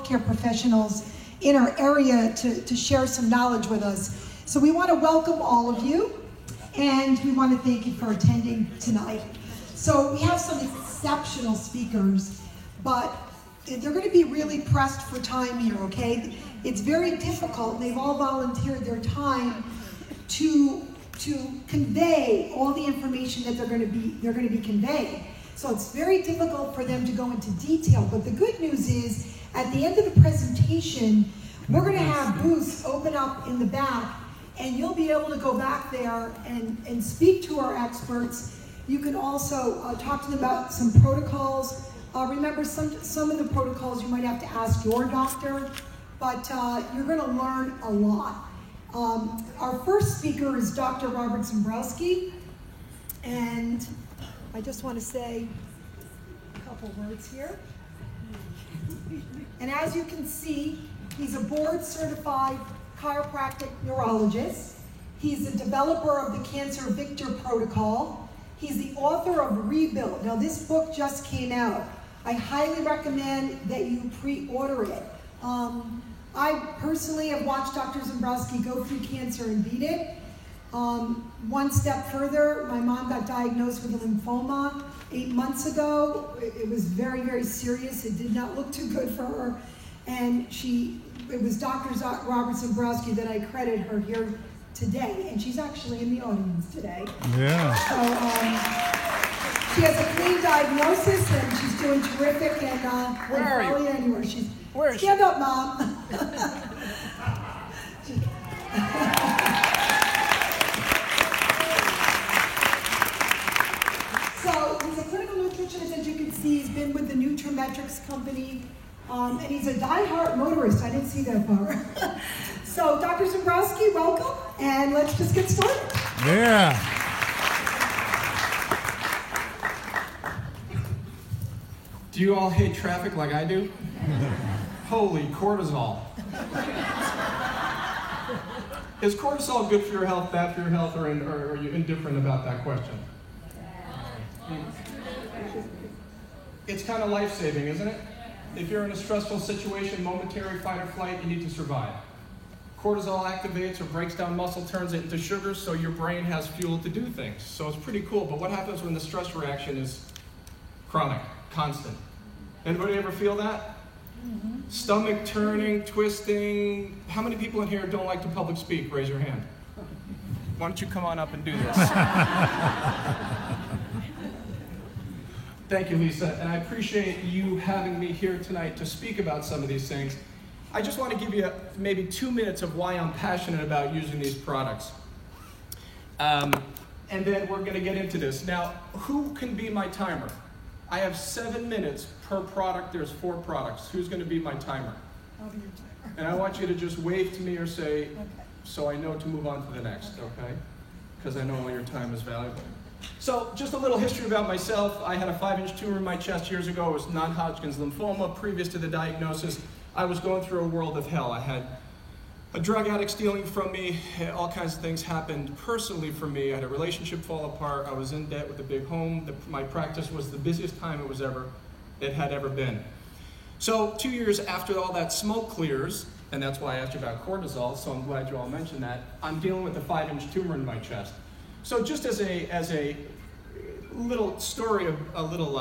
healthcare professionals in our area to share some knowledge with us. So we want to welcome all of you, and we want to thank you for attending tonight. So we have some exceptional speakers, but they're going to be really pressed for time here, okay? It's very difficult. They've all volunteered their time to convey all the information that they're going to be conveying. So it's very difficult for them to go into detail. But the good news is, at the end of the presentation, we're going to have booths open up in the back, and you'll be able to go back there and speak to our experts. You can also talk to them about some protocols. Remember, some of the protocols you might have to ask your doctor, but you're going to learn a lot. Our first speaker is Dr. Robert Zembrowski, and I just want to say a couple words here. And as you can see, he's a board-certified chiropractic neurologist. He's the developer of the Cancer Victor Protocol. He's the author of Rebuild. Now, this book just came out. I highly recommend that you pre-order it. I personally have watched Dr. Zembrowski go through cancer and beat it. One step further, my mom got diagnosed with a lymphoma 8 months ago. It was very, very serious. It did not look too good for her. And it was Dr. Robert Zembrowski that I credit her here today. And she's actually in the audience today. Yeah. So she has a clean diagnosis, and she's doing terrific. And Where are you? Follow you anywhere. Where is Stand up, Mom. So he's a clinical nutritionist, as you can see. He's been with the Nutrimetrics company, and he's a diehard motorist. I didn't see that part. So Dr. Zembrowski, welcome, and let's just get started. Yeah. Do you all hate traffic like I do? Holy cortisol. Is cortisol good for your health, bad for your health, or are you indifferent about that question? It's kind of life-saving, isn't it? If you're in a stressful situation, momentary fight or flight, you need to survive. Cortisol activates or breaks down muscle, turns it into sugar, so your brain has fuel to do things. So it's pretty cool, but what happens when the stress reaction is chronic, constant? Anybody ever feel that? Mm-hmm. Stomach turning, twisting. How many people in here don't like to public speak? Raise your hand. Why don't you come on up and do this? Thank you, Lisa, and I appreciate you having me here tonight to speak about some of these things. I just want to give you maybe 2 minutes of why I'm passionate about using these products. And then we're going to get into this. Now, who can be my timer? I have 7 minutes per product. There's 4 products. Who's going to be my timer? I'll be your timer. And I want you to just wave to me or say, okay, so I know to move on to the next, okay? Because I know all your time is valuable. So just a little history about myself. I had a 5-inch tumor in my chest years ago. It was non-Hodgkin's lymphoma. Previous to the diagnosis, I was going through a world of hell. I had a drug addict stealing from me. All kinds of things happened personally for me. I had a relationship fall apart. I was in debt with a big home. My practice was the busiest time it had ever been. So 2 years after all that smoke clears, and that's why I asked you about cortisol, so I'm glad you all mentioned that, I'm dealing with a 5-inch tumor in my chest. So just as a little story, a little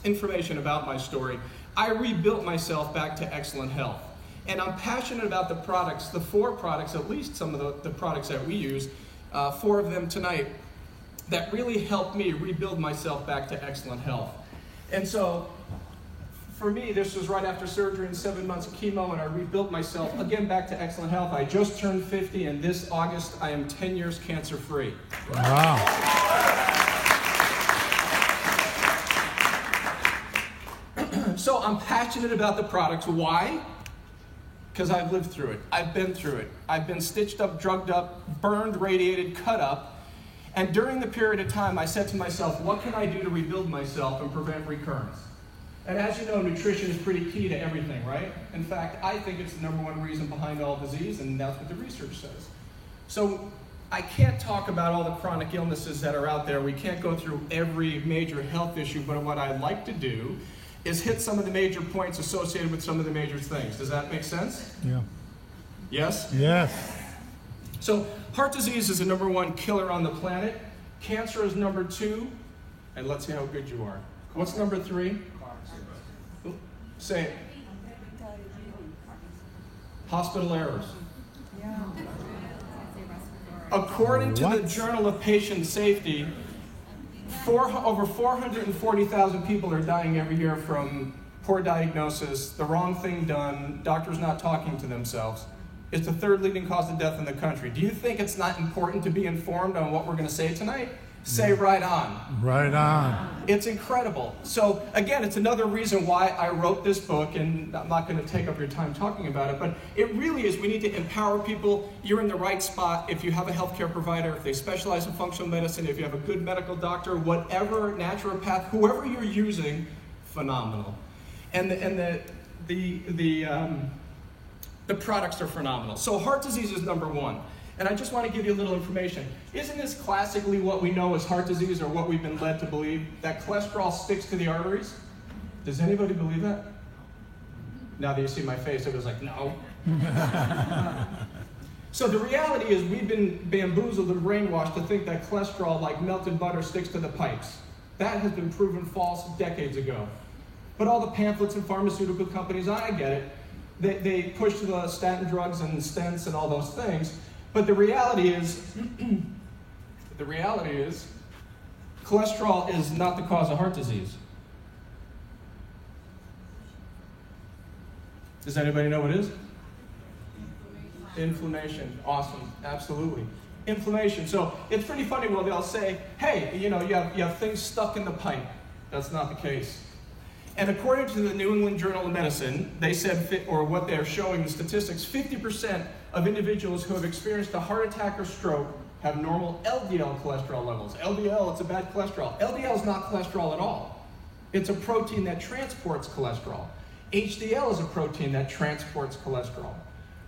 information about my story, I rebuilt myself back to excellent health. And I'm passionate about the products, the 4 products, at least some of the products that we use, 4 of them tonight, that really helped me rebuild myself back to excellent health. And so, for me, this was right after surgery and 7 months of chemo, and I rebuilt myself again back to excellent health. I just turned 50, and this August, I am 10 years cancer-free. Wow. So I'm passionate about the products. Why? Because I've lived through it. I've been through it. I've been stitched up, drugged up, burned, radiated, cut up. And during the period of time, I said to myself, what can I do to rebuild myself and prevent recurrence? And as you know, nutrition is pretty key to everything, right? In fact, I think it's the #1 reason behind all disease, and that's what the research says. So I can't talk about all the chronic illnesses that are out there. We can't go through every major health issue, but what I'd like to do is hit some of the major points associated with some of the major things. Does that make sense? Yeah. Yes? Yes. So heart disease is the #1 killer on the planet. Cancer is #2. And let's see how good you are. What's #3? Say it. Hospital errors. According to the Journal of Patient Safety, over 440,000 people are dying every year from poor diagnosis, the wrong thing done, doctors not talking to themselves. It's the 3rd leading cause of death in the country. Do you think it's not important to be informed on what we're going to say tonight? Say right on. Right on. It's incredible. So again, it's another reason why I wrote this book, and I'm not going to take up your time talking about it, but it really is, we need to empower people. You're in the right spot if you have a healthcare provider, if they specialize in functional medicine, if you have a good medical doctor, whatever, naturopath, whoever you're using, phenomenal. And the products are phenomenal. So heart disease is #1. And I just want to give you a little information. Isn't this classically what we know as heart disease, or what we've been led to believe? That cholesterol sticks to the arteries? Does anybody believe that? Now that you see my face, it was like, no. So the reality is we've been bamboozled and brainwashed to think that cholesterol, like melted butter, sticks to the pipes. That has been proven false decades ago. But all the pamphlets and pharmaceutical companies, I get it, they push the statin drugs and stents and all those things. But the reality is, cholesterol is not the cause of heart disease. Does anybody know what it is? Inflammation. Awesome. Absolutely. Inflammation. So it's pretty funny when they'll say, hey, you have things stuck in the pipe. That's not the case. And according to the New England Journal of Medicine, they said, or what they're showing the statistics, 50% of individuals who have experienced a heart attack or stroke have normal LDL cholesterol levels. LDL, it's a bad cholesterol. LDL is not cholesterol at all. It's a protein that transports cholesterol. HDL is a protein that transports cholesterol.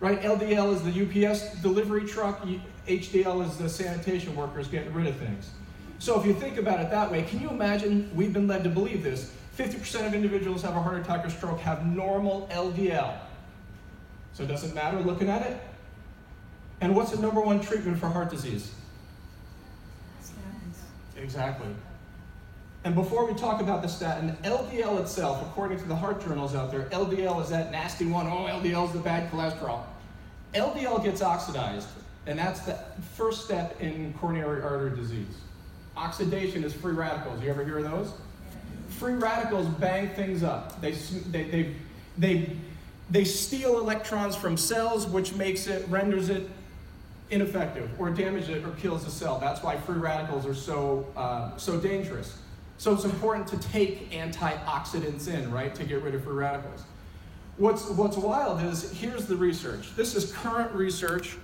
Right? LDL is the UPS delivery truck. HDL is the sanitation workers getting rid of things. So if you think about it that way, can you imagine, we've been led to believe this, 50% of individuals who have a heart attack or stroke have normal LDL. So it doesn't matter looking at it. And what's the #1 treatment for heart disease? Statins. Exactly. And before we talk about the statin, LDL itself, according to the heart journals out there, LDL is that nasty one, oh, LDL is the bad cholesterol. LDL gets oxidized, and that's the first step in coronary artery disease. Oxidation is free radicals. You ever hear of those? Free radicals bang things up. They steal electrons from cells, which renders it ineffective, or damages it, or kills the cell. That's why free radicals are so dangerous. So it's important to take antioxidants in, right, to get rid of free radicals. What's wild is, here's the research. This is current research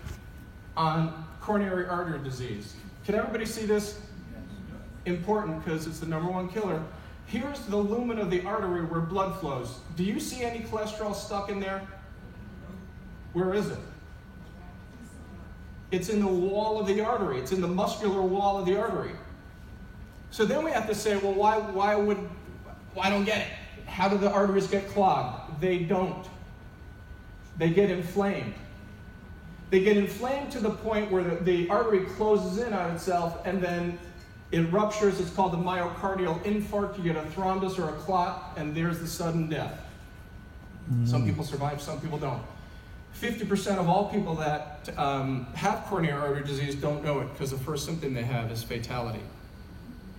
on coronary artery disease. Can everybody see this? Important, because it's the #1 killer. Here's the lumen of the artery where blood flows. Do you see any cholesterol stuck in there? Where is it? It's in the wall of the artery. It's in the muscular wall of the artery. So then we have to say, well, why I don't get it. How do the arteries get clogged? They don't. They get inflamed. They get inflamed to the point where the artery closes in on itself, and then it ruptures. It's called the myocardial infarct. You get a thrombus or a clot, and there's the sudden death. Some people survive, some people don't. 50% of all people that have coronary artery disease don't know it, because the first symptom they have is fatality.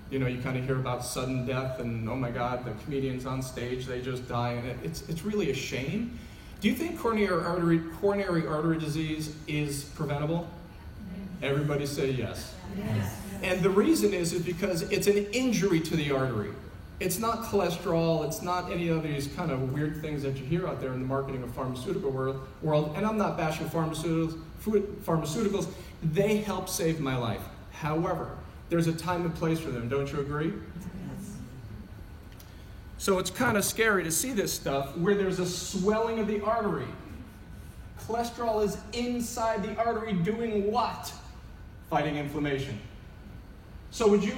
You know, you kind of hear about sudden death, and oh my God, the comedians on stage, they just die, and it's really a shame. Do you think coronary artery disease is preventable? Everybody say yes. Yes. And the reason is because it's an injury to the artery. It's not cholesterol, it's not any of these kind of weird things that you hear out there in the marketing of pharmaceutical world. And I'm not bashing pharmaceuticals. They help save my life. However, there's a time and place for them, don't you agree? Yes. So it's kind of scary to see this stuff where there's a swelling of the artery. Cholesterol is inside the artery doing what? Fighting inflammation. So would you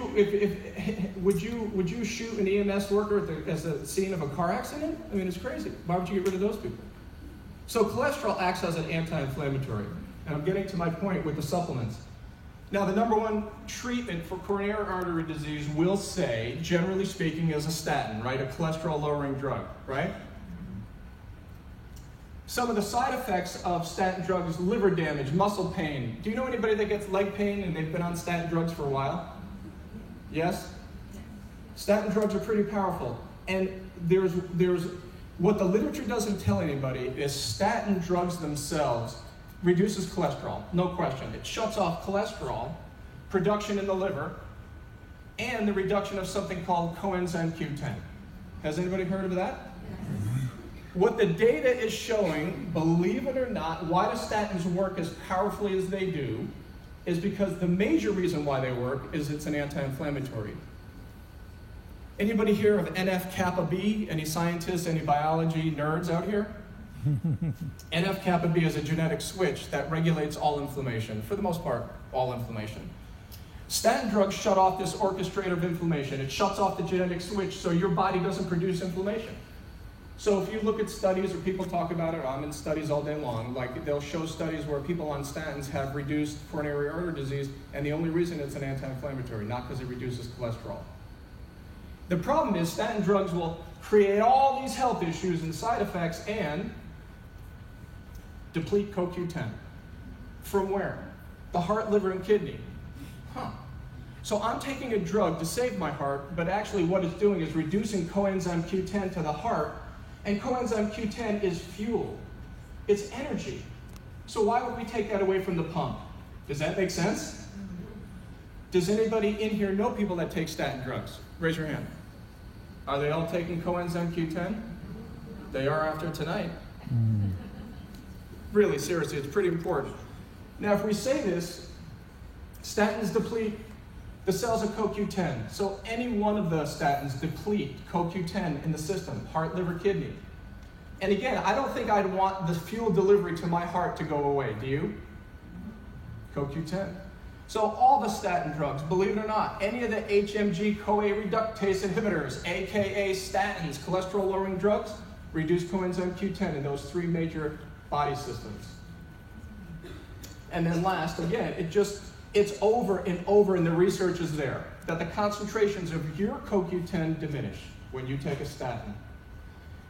shoot an EMS worker as the scene of a car accident? I mean, it's crazy. Why would you get rid of those people? So cholesterol acts as an anti-inflammatory. And I'm getting to my point with the supplements. Now, the number one treatment for coronary artery disease will say, generally speaking, is a statin, right? A cholesterol-lowering drug, right? Some of the side effects of statin drugs: liver damage, muscle pain. Do you know anybody that gets leg pain and they've been on statin drugs for a while? Yes? Statin drugs are pretty powerful. And there's what the literature doesn't tell anybody is statin drugs themselves reduces cholesterol, no question. It shuts off cholesterol production in the liver and the reduction of something called coenzyme Q10. Has anybody heard of that? What the data is showing, believe it or not, why the statins work as powerfully as they do is because the major reason why they work is it's an anti-inflammatory. Anybody hear of NF-kappa B? Any scientists, any biology nerds out here? NF-kappa B is a genetic switch that regulates all inflammation, for the most part, all inflammation. Statin drugs shut off this orchestrator of inflammation. It shuts off the genetic switch so your body doesn't produce inflammation. So if you look at studies, or people talk about it, I'm in studies all day long, like they'll show studies where people on statins have reduced coronary artery disease, and the only reason it's an anti-inflammatory, not because it reduces cholesterol. The problem is statin drugs will create all these health issues and side effects and deplete CoQ10. From where? The heart, liver, and kidney. So I'm taking a drug to save my heart, but actually what it's doing is reducing coenzyme Q10 to the heart, and coenzyme Q10 is fuel. It's energy. So why would we take that away from the pump? Does that make sense? Does anybody in here know people that take statin drugs? Raise your hand. Are they all taking coenzyme Q10? They are after tonight. Really, seriously, it's pretty important. Now, if we say this, statins deplete the cells of CoQ10. So any one of the statins deplete CoQ10 in the system, heart, liver, kidney. And again, I don't think I'd want the fuel delivery to my heart to go away, do you? CoQ10. So all the statin drugs, believe it or not, any of the HMG-CoA reductase inhibitors, aka statins, cholesterol-lowering drugs, reduce coenzyme Q10 in those three major body systems. And then last, again, it's over and over, and the research is there, that the concentrations of your CoQ10 diminish when you take a statin.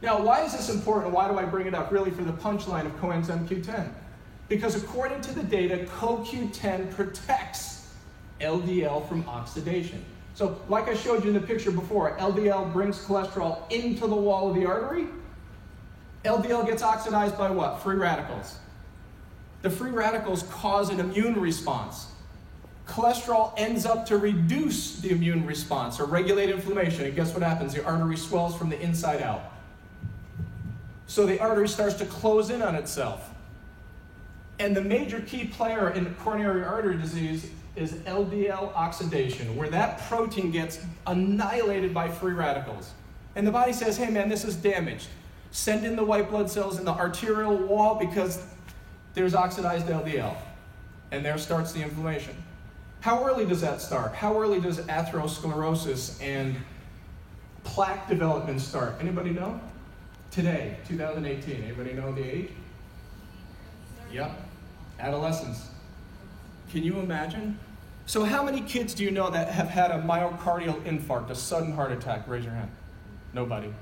Now, why is this important? Why do I bring it up? Really for the punchline of coenzyme Q10. Because according to the data, CoQ10 protects LDL from oxidation. So like I showed you in the picture before, LDL brings cholesterol into the wall of the artery. LDL gets oxidized by what? Free radicals. The free radicals cause an immune response. Cholesterol ends up to reduce the immune response or regulate inflammation. And guess what happens? The artery swells from the inside out. So the artery starts to close in on itself. And the major key player in coronary artery disease is LDL oxidation, where that protein gets annihilated by free radicals. And the body says, hey man, this is damaged. Send in the white blood cells in the arterial wall because there's oxidized LDL. And there starts the inflammation. How early does that start? How early does atherosclerosis and plaque development start? Anybody know? Today, 2018. Anybody know the age? Yep. Adolescence. Can you imagine? So how many kids do you know that have had a myocardial infarct, a sudden heart attack? Raise your hand. Nobody.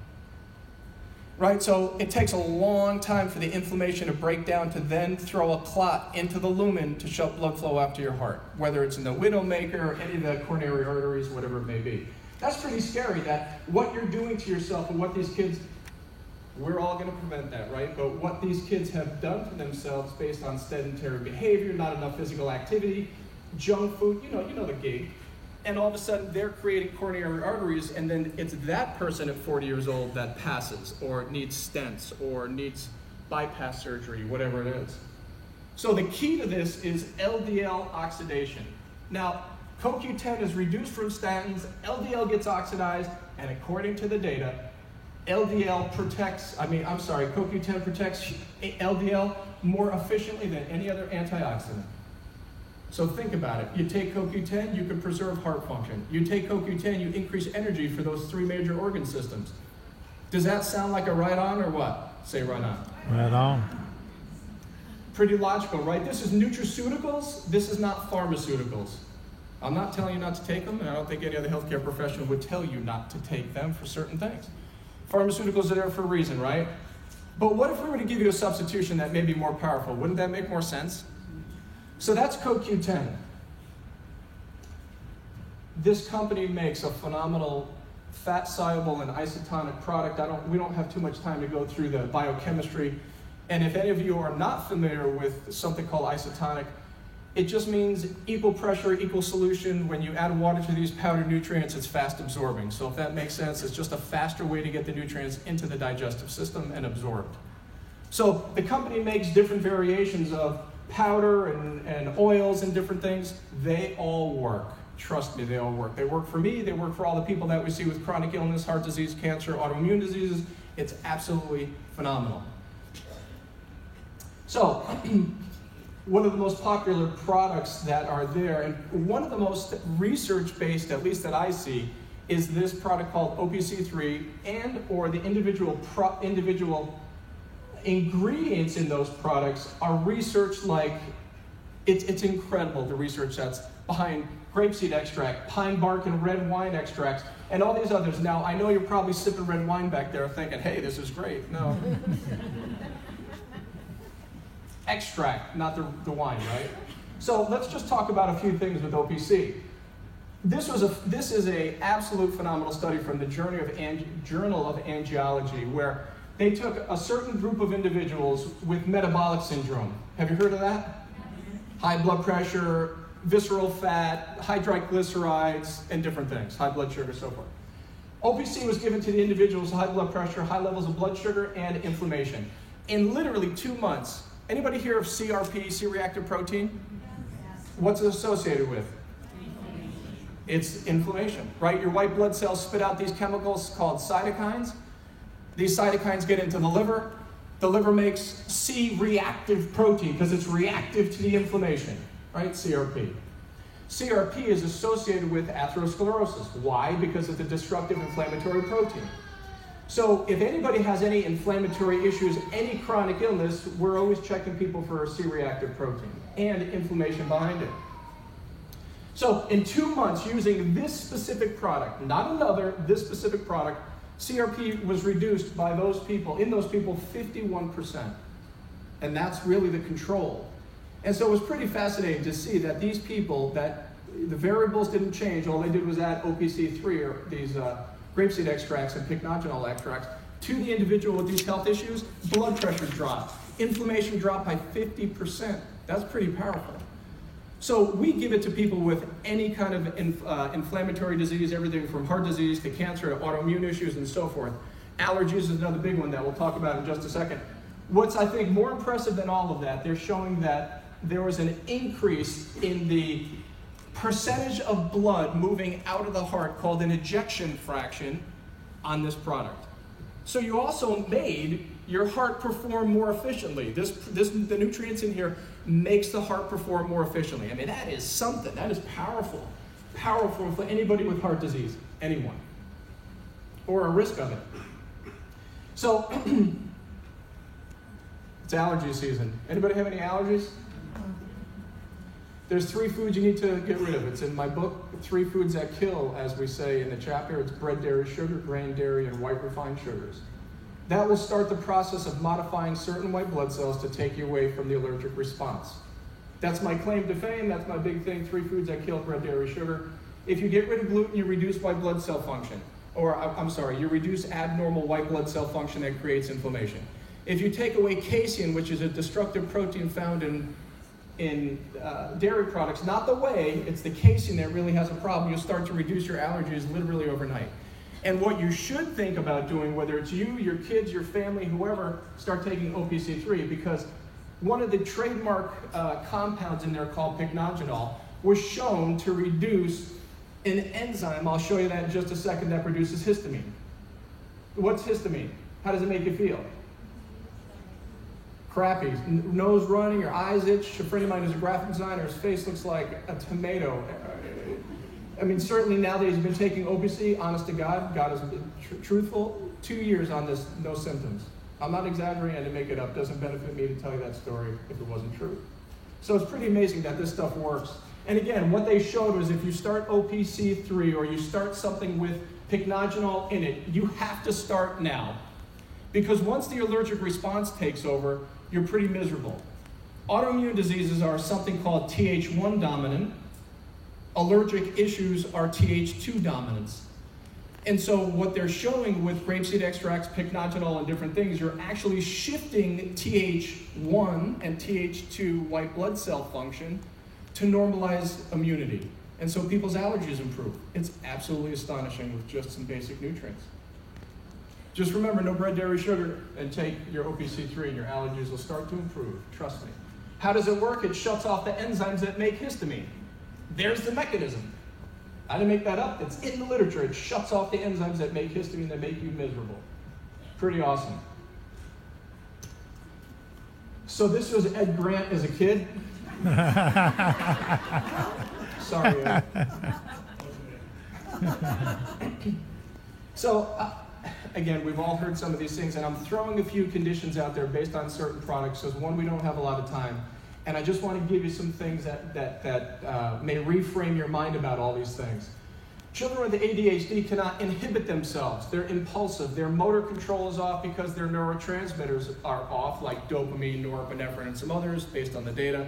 Right, so it takes a long time for the inflammation to break down to then throw a clot into the lumen to shut blood flow out to your heart, whether it's in the widowmaker or any of the coronary arteries, whatever it may be. That's pretty scary, that what you're doing to yourself and what these kids, we're all going to prevent that, right? But what these kids have done to themselves based on sedentary behavior, not enough physical activity, junk food, you know the gig. And all of a sudden, they're creating coronary arteries, and then it's that person at 40 years old that passes, or needs stents, or needs bypass surgery, whatever it is. So the key to this is LDL oxidation. Now, CoQ10 is reduced from statins, LDL gets oxidized, and according to the data, CoQ10 protects LDL more efficiently than any other antioxidant. So think about it. You take CoQ10, you can preserve heart function. You take CoQ10, you increase energy for those 3 major organ systems. Does that sound like a right on or what? Say right on. Right on. Pretty logical, right? This is nutraceuticals. This is not pharmaceuticals. I'm not telling you not to take them, and I don't think any other healthcare professional would tell you not to take them for certain things. Pharmaceuticals are there for a reason, right? But what if we were to give you a substitution that may be more powerful? Wouldn't that make more sense? So that's CoQ10. This company makes a phenomenal fat-soluble and isotonic product. We don't have too much time to go through the biochemistry. And if any of you are not familiar with something called isotonic, it just means equal pressure, equal solution. When you add water to these powdered nutrients, it's fast absorbing. So if that makes sense, it's just a faster way to get the nutrients into the digestive system and absorbed. So the company makes different variations of powder and oils and different things. They all work. Trust me, they all work. They work for me. They work for all the people that we see with chronic illness, heart disease, cancer, autoimmune diseases. It's absolutely phenomenal. So, one of the most popular products that are there, and one of the most research-based, at least that I see, is this product called OPC3, and or the individual ingredients in those products are researched like, it's incredible, the research that's behind grapeseed extract, pine bark and red wine extracts, and all these others. Now, I know you're probably sipping red wine back there thinking, hey, this is great. No. Extract, not the wine, right? So let's just talk about a few things with OPC. This is a absolute phenomenal study from the Journal of Angiology, where they took a certain group of individuals with metabolic syndrome. Have you heard of that? High blood pressure, visceral fat, high triglycerides, and different things, high blood sugar, so forth. OPC was given to the individuals with high blood pressure, high levels of blood sugar, and inflammation. In literally 2 months, anybody hear of CRP, C-reactive protein? Yes. What's it associated with? It's inflammation, right? Your white blood cells spit out these chemicals called cytokines. These cytokines get into the liver. The liver makes C-reactive protein because it's reactive to the inflammation, right? CRP. CRP is associated with atherosclerosis. Why? Because it's a destructive inflammatory protein. So if anybody has any inflammatory issues, any chronic illness, we're always checking people for a C-reactive protein and inflammation behind it. So in 2 months, using this specific product, not another, this specific product, CRP was reduced by those people, in those people, 51%. And that's really the control. And so it was pretty fascinating to see that these people, that the variables didn't change, all they did was add OPC3, or these grapeseed extracts and pycnogenol extracts, to the individual with these health issues. Blood pressure dropped. Inflammation dropped by 50%. That's pretty powerful. So we give it to people with any kind of inflammatory disease, everything from heart disease to cancer to autoimmune issues and so forth. Allergies is another big one that we'll talk about in just a second. What's, I think, more impressive than all of that, they're showing that there was an increase in the percentage of blood moving out of the heart called an ejection fraction on this product. So you also made your heart perform more efficiently. The nutrients in here makes the heart perform more efficiently. I mean, that is something. That is powerful. Powerful for anybody with heart disease, anyone, or a risk of it. So it's allergy season. Anybody have any allergies? There's 3 foods you need to get rid of. It's in my book, 3 Foods That Kill, as we say in the chapter. It's bread, dairy, sugar, grain, dairy, and white refined sugars. That will start the process of modifying certain white blood cells to take you away from the allergic response. That's my claim to fame. That's my big thing, 3 foods that kill: bread, dairy, sugar. If you get rid of gluten, you reduce white blood cell function. Or, I'm sorry, you reduce abnormal white blood cell function that creates inflammation. If you take away casein, which is a destructive protein found in dairy products, not the whey, it's the casein that really has a problem, you'll start to reduce your allergies literally overnight. And what you should think about doing, whether it's you, your kids, your family, whoever, start taking OPC3, because one of the trademark compounds in there called pycnogenol was shown to reduce an enzyme, I'll show you that in just a second, that produces histamine. What's histamine? How does it make you feel? crappy. Nose running, your eyes itch. A friend of mine is a graphic designer. His face looks like a tomato. I mean, certainly now that he's been taking OPC, honest to God, God has been truthful. 2 years on this, no symptoms. I'm not exaggerating, I didn't make it up. Doesn't benefit me to tell you that story if it wasn't true. So it's pretty amazing that this stuff works. And again, what they showed was if you start OPC3 or you start something with pycnogenol in it, you have to start now. Because once the allergic response takes over, you're pretty miserable. Autoimmune diseases are something called Th1 dominant. Allergic issues are Th2 dominance. And so what they're showing with grapeseed extracts, pycnogenol, and different things, you're actually shifting Th1 and Th2 white blood cell function to normalize immunity. And so people's allergies improve. It's absolutely astonishing with just some basic nutrients. Just remember, no bread, dairy, sugar, and take your OPC3 and your allergies will start to improve. Trust me. How does it work? It shuts off the enzymes that make histamine. There's the mechanism. I didn't make that up. It's in the literature. It shuts off the enzymes that make histamine that make you miserable. Pretty awesome. So this was Ed Grant as a kid. Sorry, Ed. So, again, we've all heard some of these things, and I'm throwing a few conditions out there based on certain products, because one, we don't have a lot of time. And I just want to give you some things that may reframe your mind about all these things. Children with ADHD cannot inhibit themselves. They're impulsive. Their motor control is off because their neurotransmitters are off, like dopamine, norepinephrine, and some others based on the data.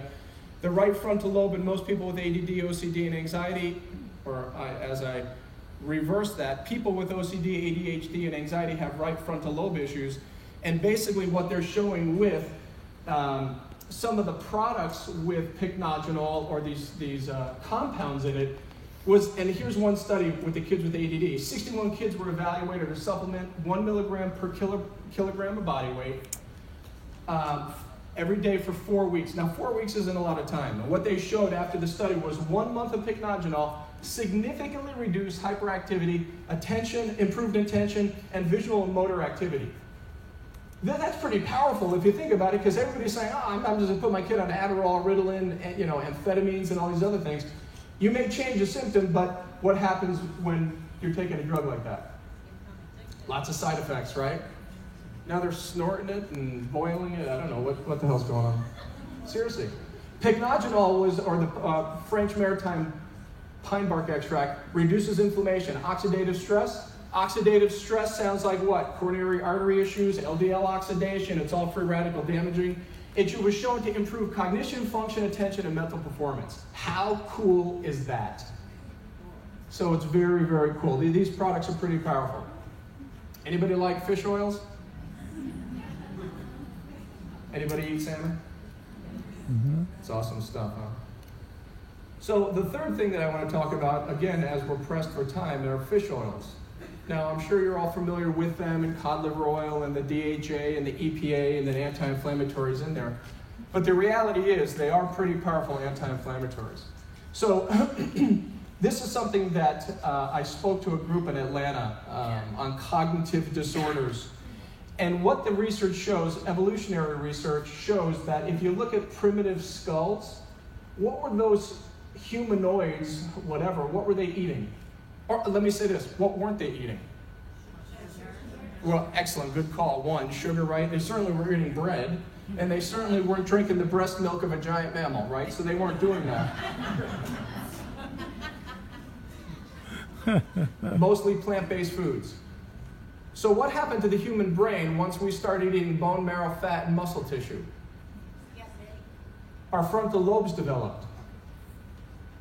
The right frontal lobe in most people with ADD, OCD, and anxiety, as I reverse that, people with OCD, ADHD, and anxiety have right frontal lobe issues. And basically what they're showing with some of the products with pycnogenol or these compounds in it was, and here's one study with the kids with ADD. 61 kids were evaluated to supplement 1 milligram per kilogram of body weight every day for 4 weeks. Now, 4 weeks isn't a lot of time. And what they showed after the study was 1 month of pycnogenol significantly reduced hyperactivity, attention, improved attention, and visual and motor activity. That's pretty powerful if you think about it, because everybody's saying, oh, I'm just going to put my kid on Adderall, Ritalin, and, amphetamines, and all these other things. You may change a symptom, but what happens when you're taking a drug like that? Lots of side effects, right? Now they're snorting it and boiling it. I don't know what the hell's going on. Seriously. Pycnogenol or the French maritime pine bark extract, reduces inflammation, oxidative stress. Oxidative stress sounds like what? Coronary artery issues, LDL oxidation, it's all free radical damaging. It was shown to improve cognition, function, attention, and mental performance. How cool is that? So it's very, very cool. These products are pretty powerful. Anybody like fish oils? Anybody eat salmon? Mm-hmm. It's awesome stuff, huh? So the third thing that I want to talk about, again, as we're pressed for time, are fish oils. Now, I'm sure you're all familiar with them, and cod liver oil, and the DHA, and the EPA, and the anti-inflammatories in there. But the reality is they are pretty powerful anti-inflammatories. So this is something that I spoke to a group in Atlanta on cognitive disorders. And what the research shows, evolutionary research, shows that if you look at primitive skulls, what were those humanoids, whatever, what were they eating? Or let me say this, what weren't they eating? Well, excellent, good call. One, sugar, right? They certainly were eating bread, and they certainly weren't drinking the breast milk of a giant mammal, right? So they weren't doing that. Mostly plant-based foods. So what happened to the human brain once we started eating bone marrow, fat, and muscle tissue? Our frontal lobes developed.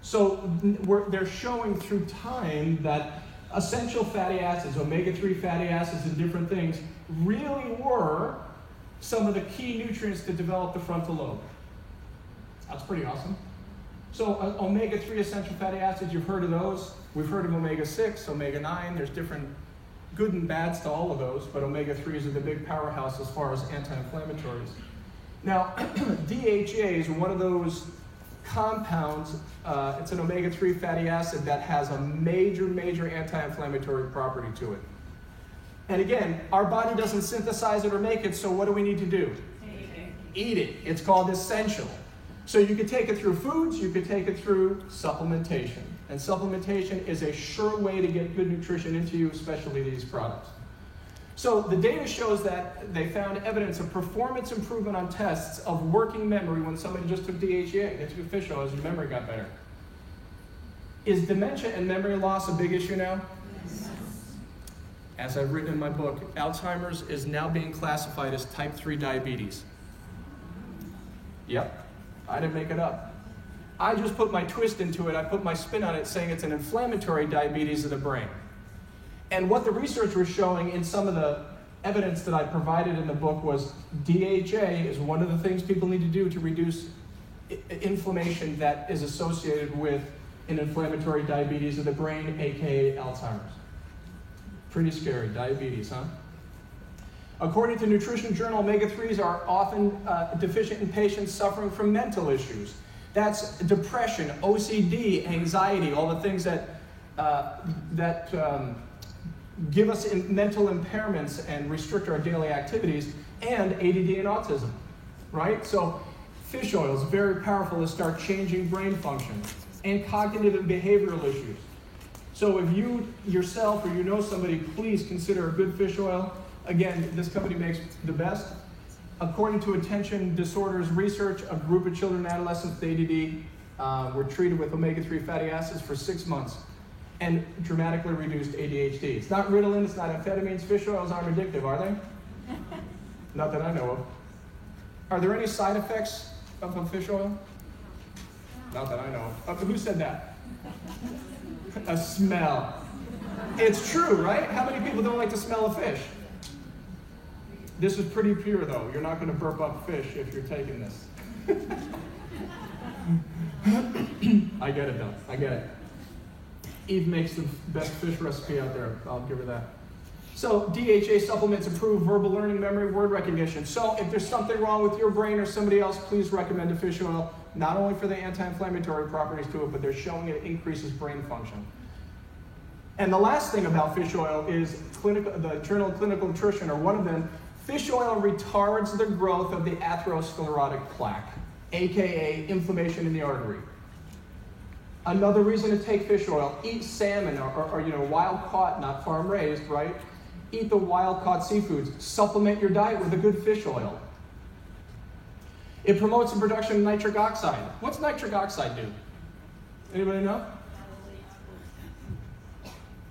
So they're showing through time that essential fatty acids, omega-3 fatty acids, and different things really were some of the key nutrients to develop the frontal lobe. That's pretty awesome. So omega-3 essential fatty acids, you've heard of those. We've heard of omega-6, omega-9. There's different good and bads to all of those, but omega-3s are the big powerhouse as far as anti-inflammatories. Now, DHA is one of those compounds. It's an omega-3 fatty acid that has a major anti-inflammatory property to it. And again, our body doesn't synthesize it or make it, so what do we need to do? eat it. It's called essential. So you could take it through foods, you could take it through supplementation. And supplementation is a sure way to get good nutrition into you, especially these products. So the data shows that they found evidence of performance improvement on tests of working memory when somebody just took DHEA. They took fish oil as your memory got better. Is dementia and memory loss a big issue now? Yes. As I've written in my book, Alzheimer's is now being classified as type 3 diabetes. Yep, I didn't make it up. I just put my twist into it, I put my spin on it, saying it's an inflammatory diabetes of the brain. And what the research was showing in some of the evidence that I provided in the book was DHA is one of the things people need to do to reduce inflammation that is associated with an inflammatory diabetes of the brain, aka Alzheimer's. Pretty scary, diabetes, huh? According to Nutrition Journal, omega-3s are often deficient in patients suffering from mental issues. That's depression, OCD, anxiety, all the things that give us mental impairments and restrict our daily activities, and ADD and autism, right? So fish oil is very powerful to start changing brain function and cognitive and behavioral issues. So if you yourself or you know somebody, please consider a good fish oil. Again, this company makes the best. According to Attention Disorders Research, a group of children and adolescents with ADD were treated with omega-3 fatty acids for 6 months and dramatically reduced ADHD. It's not Ritalin, it's not amphetamines. Fish oils aren't addictive, are they? Not that I know of. Are there any side effects of a fish oil? Not that I know of. Who said that? A smell. It's true, right? How many people don't like the smell of fish? This is pretty pure, though. You're not going to burp up fish if you're taking this. I get it, though. I get it. Eve makes the best fish recipe out there. I'll give her that. So DHA supplements improve verbal learning, memory, word recognition. So if there's something wrong with your brain or somebody else, please recommend a fish oil, not only for the anti-inflammatory properties to it, but they're showing it increases brain function. And the last thing about fish oil is the Journal of Clinical Nutrition, or one of them, fish oil retards the growth of the atherosclerotic plaque, aka inflammation in the artery. Another reason to take fish oil, eat salmon or wild caught, not farm raised, right? Eat the wild caught seafoods. Supplement your diet with a good fish oil. It promotes the production of nitric oxide. What's nitric oxide do? Anybody know?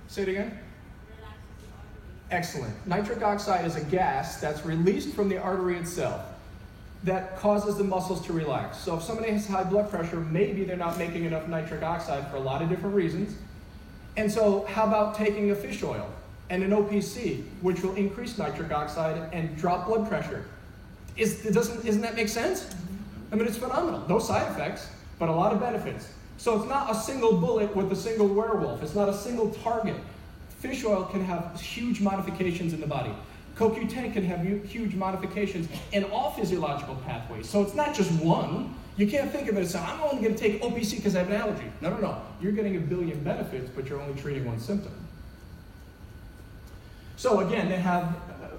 Say it again. Excellent. Nitric oxide is a gas that's released from the artery itself that causes the muscles to relax. So if somebody has high blood pressure, maybe they're not making enough nitric oxide for a lot of different reasons. And so how about taking a fish oil and an OPC, which will increase nitric oxide and drop blood pressure? Doesn't that make sense? I mean, it's phenomenal. No side effects, but a lot of benefits. So it's not a single bullet with a single werewolf. It's not a single target. Fish oil can have huge modifications in the body. CoQ10 can have huge modifications in all physiological pathways. So it's not just one. You can't think of it as, I'm only going to take OPC because I have an allergy. No. You're getting a billion benefits, but you're only treating one symptom. So again, they have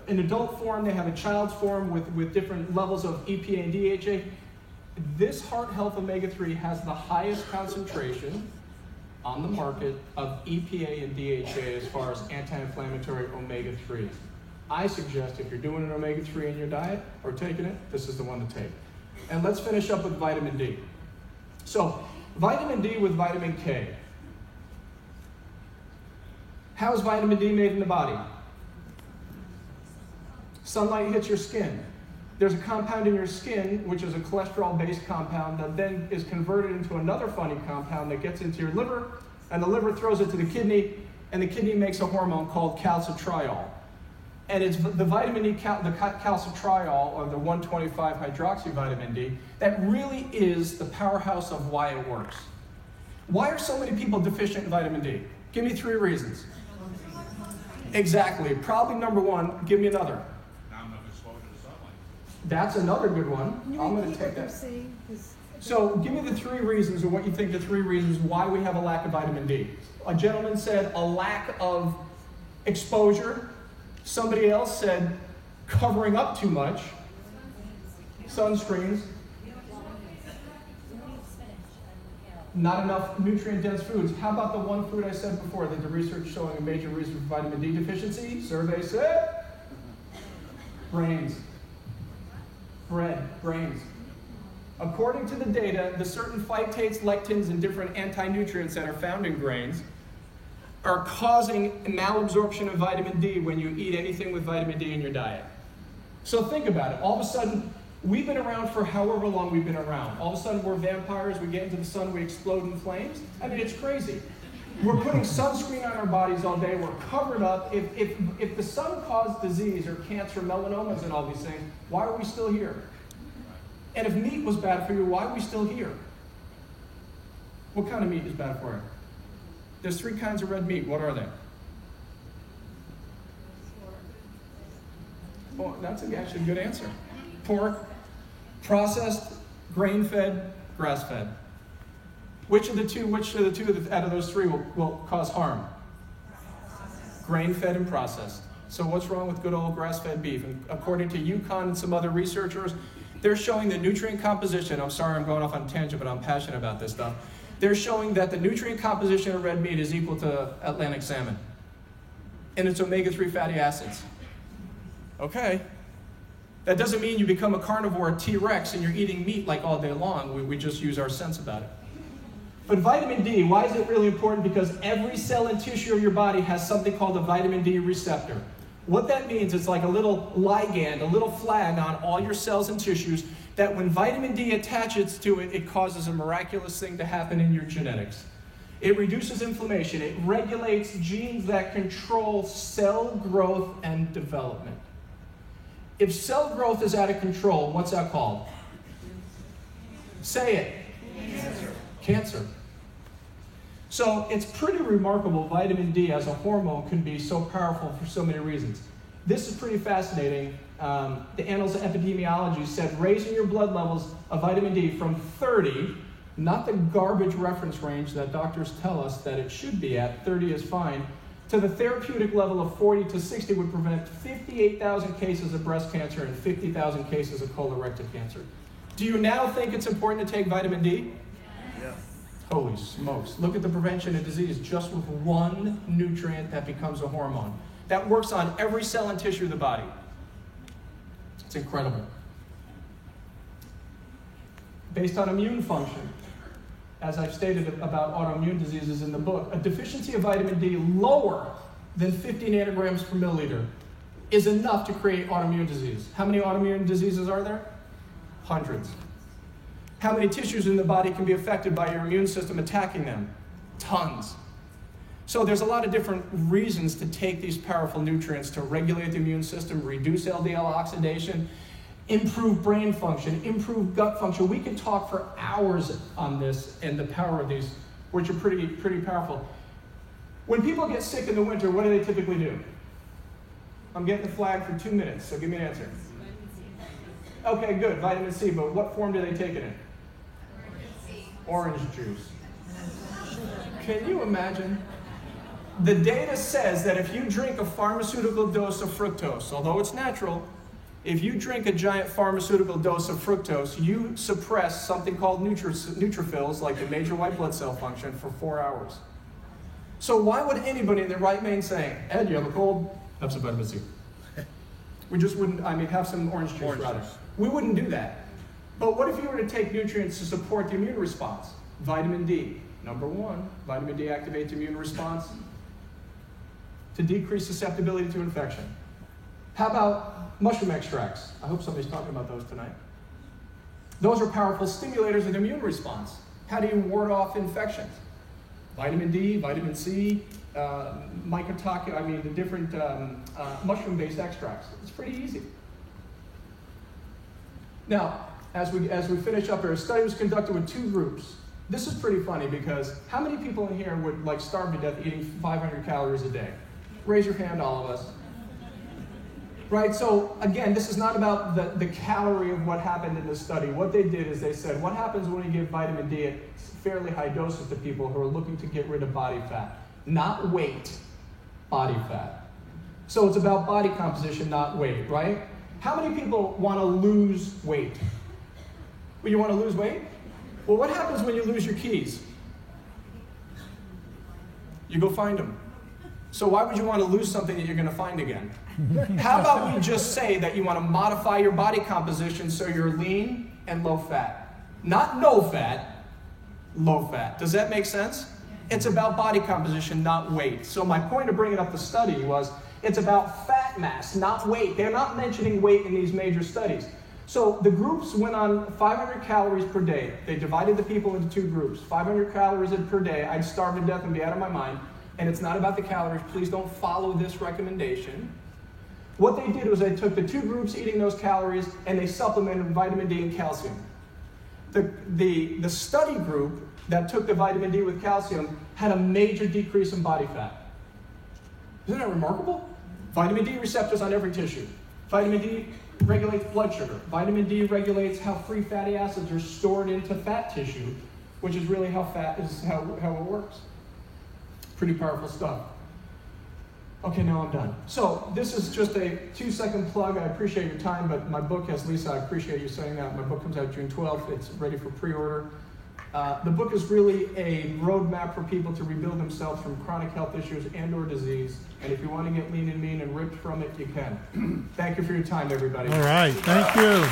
an adult form, they have a child's form with different levels of EPA and DHA. This Heart Health Omega-3 has the highest concentration on the market of EPA and DHA as far as anti-inflammatory omega-3. I suggest if you're doing an omega-3 in your diet or taking it, this is the one to take. And let's finish up with vitamin D. So, vitamin D with vitamin K. How is vitamin D made in the body? Sunlight hits your skin. There's a compound in your skin, which is a cholesterol-based compound that then is converted into another funny compound that gets into your liver, and the liver throws it to the kidney, and the kidney makes a hormone called calcitriol. And it's the vitamin D, the calcitriol, or the 125 hydroxyvitamin D, that really is the powerhouse of why it works. Why are so many people deficient in vitamin D? Give me 3 reasons. Exactly. Probably number 1. Give me another. That's another good one. I'm going to take that. So give me the 3 reasons, or what you think the 3 reasons why we have a lack of vitamin D. A gentleman said a lack of exposure. Somebody else said covering up too much. sunscreens, not enough nutrient-dense foods. How about the one food I said before that the research showing a major reason for vitamin D deficiency? Survey said grains. Bread, grains. According to the data, the certain phytates, lectins, and different anti-nutrients that are found in grains are causing malabsorption of vitamin D when you eat anything with vitamin D in your diet. So think about it. All of a sudden, we've been around for however long we've been around. All of a sudden, we're vampires. We get into the sun, we explode in flames. I mean, it's crazy. We're putting sunscreen on our bodies all day. We're covered up. If the sun caused disease or cancer, melanomas, and all these things, why are we still here? And if meat was bad for you, why are we still here? What kind of meat is bad for you? There's 3 kinds of red meat. What are they? Oh, that's actually a good answer. Pork, processed, grain-fed, grass-fed. Which of the two out of those 3 will cause harm? Grain-fed and processed. So what's wrong with good old grass-fed beef? And according to UConn and some other researchers, they're showing the nutrient composition. I'm sorry I'm going off on a tangent, but I'm passionate about this stuff. They're showing that the nutrient composition of red meat is equal to Atlantic salmon. And it's omega-3 fatty acids. Okay. That doesn't mean you become a carnivore, a T-Rex, and you're eating meat like all day long. We just use our sense about it. But vitamin D, why is it really important? Because every cell and tissue of your body has something called a vitamin D receptor. What that means is like a little ligand, a little flag on all your cells and tissues that when vitamin D attaches to it, it causes a miraculous thing to happen in your genetics. It reduces inflammation. It regulates genes that control cell growth and development. If cell growth is out of control, what's that called? Say it. Cancer. Cancer. So it's pretty remarkable vitamin D as a hormone can be so powerful for so many reasons. This is pretty fascinating. The Annals of Epidemiology said raising your blood levels of vitamin D from 30, not the garbage reference range that doctors tell us that it should be at, 30 is fine, to the therapeutic level of 40 to 60 would prevent 58,000 cases of breast cancer and 50,000 cases of colorectal cancer. Do you now think it's important to take vitamin D? Yeah. Holy smokes. Look at the prevention of disease just with one nutrient that becomes a hormone. That works on every cell and tissue of the body. It's incredible. Based on immune function, as I've stated about autoimmune diseases in the book, a deficiency of vitamin D lower than 50 nanograms per milliliter is enough to create autoimmune disease. How many autoimmune diseases are there? Hundreds. How many tissues in the body can be affected by your immune system attacking them? Tons. So there's a lot of different reasons to take these powerful nutrients to regulate the immune system, reduce LDL oxidation, improve brain function, improve gut function. We could talk for hours on this and the power of these, which are pretty powerful. When people get sick in the winter, what do they typically do? I'm getting the flag for 2 minutes, so give me an answer. Okay, good, vitamin C, but what form do they take it in? Orange juice. Can you imagine? The data says that if you drink a pharmaceutical dose of fructose, although it's natural, if you drink a giant pharmaceutical dose of fructose, you suppress something called neutrophils, like the major white blood cell function, for 4 hours. So why would anybody in their right mind say, Ed, you have a cold? Have some vitamin C. We just wouldn't, have some orange juice rather. We wouldn't do that. But what if you were to take nutrients to support the immune response? Vitamin D, number 1. Vitamin D activates immune response to decrease susceptibility to infection. How about mushroom extracts? I hope somebody's talking about those tonight. Those are powerful stimulators of the immune response. How do you ward off infections? Vitamin D, vitamin C, the different mushroom-based extracts. It's pretty easy. Now, as we finish up here, a study was conducted with 2 groups. This is pretty funny because how many people in here would starve to death eating 500 calories a day? Raise your hand, all of us. Right, so again, this is not about the calorie of what happened in the study. What they did is they said, what happens when you give vitamin D at fairly high doses to people who are looking to get rid of body fat? Not weight, body fat. So it's about body composition, not weight, right? How many people want to lose weight? Well, you want to lose weight? Well, what happens when you lose your keys? You go find them. So why would you want to lose something that you're going to find again? How about we just say that you want to modify your body composition so you're lean and low fat? Not no fat, low fat. Does that make sense? It's about body composition, not weight. So my point of bringing up the study was it's about fat mass, not weight. They're not mentioning weight in these major studies. So the groups went on 500 calories per day. They divided the people into 2 groups. 500 calories per day. I'd starve to death and be out of my mind. And it's not about the calories. Please don't follow this recommendation. What they did was they took the 2 groups eating those calories and they supplemented vitamin D and calcium. The study group that took the vitamin D with calcium had a major decrease in body fat. Isn't that remarkable? Vitamin D receptors on every tissue. Vitamin D regulates blood sugar. Vitamin D regulates how free fatty acids are stored into fat tissue, which is really how fat is how it works. Pretty powerful stuff. Okay, now I'm done. So this is just a 2-second plug. I appreciate your time, but my book, as Lisa, I appreciate you saying that. My book comes out June 12th. It's ready for pre-order. The book is really a roadmap for people to rebuild themselves from chronic health issues and or disease. And if you want to get lean and mean and ripped from it, you can. Thank you for your time, everybody. All right. Thank you.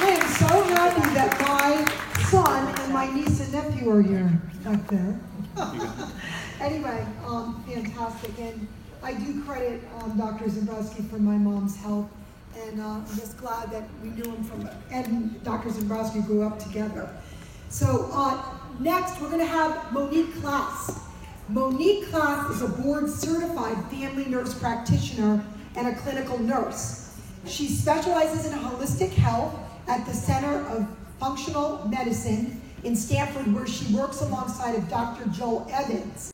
I am so happy that my son and my niece and nephew are here back there. Anyway, fantastic. And I do credit Dr. Zembrowski for my mom's health. And I'm just glad that we knew him and Dr. Zembrowski grew up together. So next, we're going to have Monique Klaas. Monique Klaas is a board-certified family nurse practitioner and a clinical nurse. She specializes in holistic health at the Center of Functional Medicine in Stanford, where she works alongside of Dr. Joel Evans.